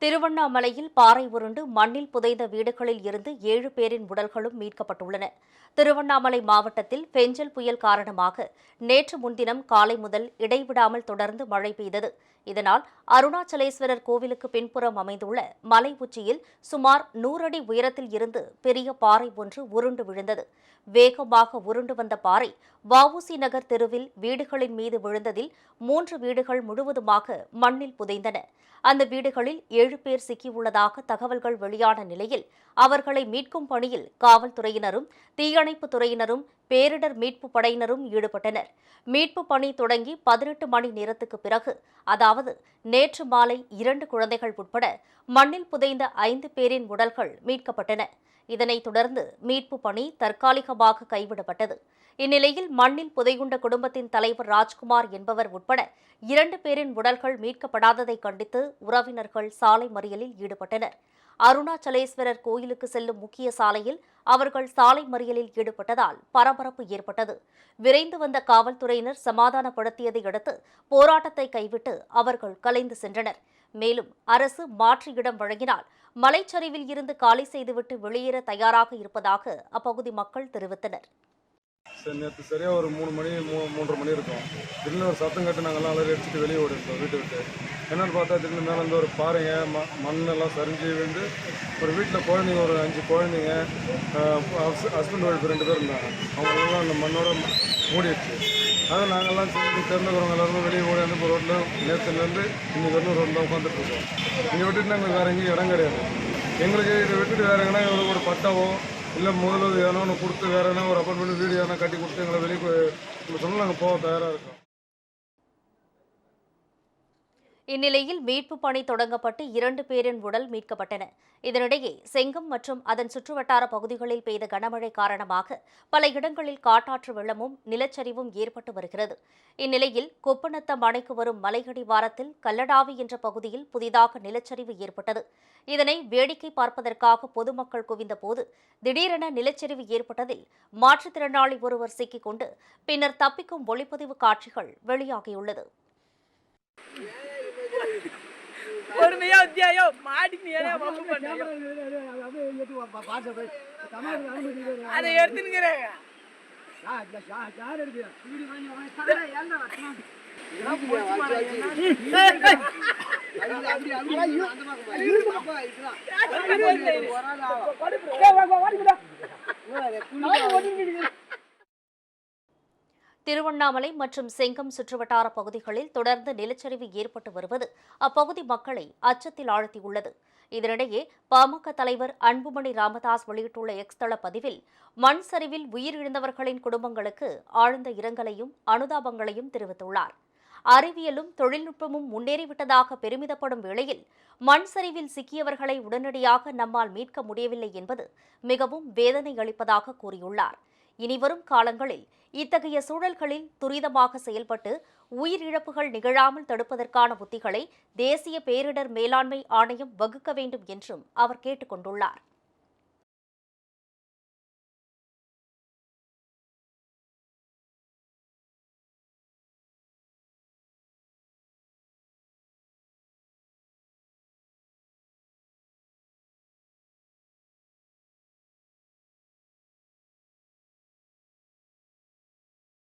திருவண்ணாமலையில் பாறை உருண்டு மண்ணில் புதைந்த வீடுகளில் இருந்து 7 பேரின் உடல்களும் மீட்கப்பட்டுள்ளன. திருவண்ணாமலை மாவட்டத்தில் பெஞ்சல் புயல் காரணமாக நேற்று முன்தினம் காலை முதல் இடைவிடாமல் தொடர்ந்து மழை பெய்தது. இதனால் அருணாச்சலேஸ்வரர் கோவிலுக்கு பின்புறம் அமைந்துள்ள மலை உச்சியில் சுமார் 100 அடி உயரத்தில் இருந்து பெரிய பாறை ஒன்று உருண்டு விழுந்தது. வேகமாக உருண்டு வந்த பாறை வ.உ.சி. நகர் தெருவில் வீடுகளின் மீது விழுந்ததில் 3 வீடுகள் முழுவதுமாக மண்ணில் புதைந்தன. அந்த வீடுகளில் 7 பேர் சிக்கியுள்ளதாக தகவல்கள் வெளியான நிலையில் அவர்களை மீட்கும் பணியில் காவல்துறையினரும் தீயணைப்புத் துறையினரும் பேரிடர் மீட்புப் படையினரும் ஈடுபட்டனர். மீட்புப் பணி தொடங்கி 18 மணி நேரத்துக்கு பிறகு, அதாவது நேற்று மாலை 2 குழந்தைகள் உட்பட மண்ணில் புதைந்த 5 பேரின் உடல்கள் மீட்கப்பட்டன. இதனைத் தொடர்ந்து மீட்புப் பணி தற்காலிகமாக கைவிடப்பட்டது. இந்நிலையில் மண்ணில் புதையுண்ட குடும்பத்தின் தலைவர் ராஜ்குமார் என்பவர் உட்பட 2 பேரின் உடல்கள் மீட்கப்படாததை கண்டித்து உறவினர்கள் சாலை மறியலில் ஈடுபட்டனர். அருணாச்சலேஸ்வரர் கோயிலுக்கு செல்லும் முக்கிய சாலையில் அவர்கள் சாலை மறியலில் ஈடுபட்டதால் பரபரப்பு ஏற்பட்டது. விரைந்து வந்த காவல்துறையினர் சமாதானப்படுத்தியதை அடுத்து போராட்டத்தை கைவிட்டு அவர்கள் கலைந்து சென்றனர். மேலும் அரசு மாற்று இடம் வழங்கினால் மலைச்சரிவில் இருந்து காலி செய்துவிட்டு வெளியேற தயாராக இருப்பதாக அப்பகுதி மக்கள் தெரிவித்தனர். நேற்று சரியாக ஒரு 3 மணி 3:30 மணி இருக்கும். திடீர்னு ஒரு சத்தம் கட்டு நாங்கள்லாம் அலறி அடிச்சுட்டு வெளியே ஓடிருந்தோம் வீட்டை விட்டு. என்னென்னு பார்த்தா திடீர்னு மேலே இருந்து ஒரு பாறைங்க மண்ணெல்லாம் சரிஞ்சு விழுந்து ஒரு வீட்டில் குழந்தைங்க ஒரு 5 குழந்தைங்க, ஹஸ்பண்ட் ஒய்ஃப் 2 பேர் இருந்தாங்க. அவங்களெல்லாம் அந்த மண்ணோட மூடிடுச்சு. அதை நாங்கள்லாம் தெரிஞ்சுக்கிறவங்க எல்லாருமே வெளியே ஓடி வந்து இப்போ ரோட்டில் நேற்றுலேருந்து இன்னைக்கு வரணும் ரோட்டில் தான் உட்காந்துட்ருக்கோம். இங்கே விட்டுட்டு நாங்கள் வேறு எங்கேயும் இடம் கிடையாது. எங்களுக்கு இதை விட்டுட்டு வேறு எங்கன்னா எங்களுக்கு ஒரு பட்டாவோ இல்லை முதல்ல எதனா ஒன்று கொடுத்து வேறு எதனா ஒரு அப்பார்ட்மெண்ட் வீடு எதனா கட்டி கொடுத்து எங்களை வெளியே சொன்னால் நாங்கள் போக தயாராக இருக்கோம். இந்நிலையில் மீட்புப் பணி தொடங்கப்பட்டு 2 பேரின் உடல் மீட்கப்பட்டன. இதனிடையே செங்கம் மற்றும் அதன் சுற்றுவட்டார பகுதிகளில் பெய்த கனமழை காரணமாக பல இடங்களில் காட்டாற்று வெள்ளமும் நிலச்சரிவும் ஏற்பட்டு வருகிறது. இந்நிலையில் கொப்பநத்தம் அணைக்கு வரும் மலையடிவாரத்தில் கல்லடாவி என்ற பகுதியில் புதிதாக நிலச்சரிவு ஏற்பட்டது. இதனை வேடிக்கை பார்ப்பதற்காக பொதுமக்கள் குவிந்தபோது திடீரென நிலச்சரிவு ஏற்பட்டதில் மாற்றுத்திறனாளி ஒருவர் சிக்கிக் கொண்டு பின்னர் தப்பிக்கும் ஒளிப்பதிவு காட்சிகள் வெளியாகியுள்ளது. பொறுமையா அத்தியாயோ மாட்டிக்கினியானே வம்பு பண்ணாயோ அதை எடுத்துக்கிறேன். திருவண்ணாமலை மற்றும் செங்கம் சுற்றுவட்டார பகுதிகளில் தொடர்ந்து நிலச்சரிவு ஏற்பட்டு வருவது அப்பகுதி மக்களை அச்சத்தில் ஆழ்த்தியுள்ளது. இதனிடையே பாமக தலைவர் அன்புமணி ராமதாஸ் வெளியிட்டுள்ள எக்ஸ் தள பதிவில் மண் சரிவில் உயிரிழந்தவர்களின் குடும்பங்களுக்கு ஆழ்ந்த இரங்கலையும் அனுதாபங்களையும் தெரிவித்துள்ளார். அறிவியலும் தொழில்நுட்பமும் முன்னேறிவிட்டதாக பெருமிதப்படும் வேளையில் மண் சரிவில் சிக்கியவர்களை உடனடியாக நம்மால் மீட்க முடியவில்லை என்பது மிகவும் வேதனை அளிப்பதாக கூறியுள்ளார். இனிவரும் காலங்களில் இத்தகைய சூழல்களில் துரிதமாக செயல்பட்டு உயிரிழப்புகள் நிகழாமல் தடுப்பதற்கான உத்திகளை தேசிய பேரிடர் மேலாண்மை ஆணையம் வகுக்க வேண்டும் என்றும் அவர் கேட்டுக் கொண்டுள்ளார்.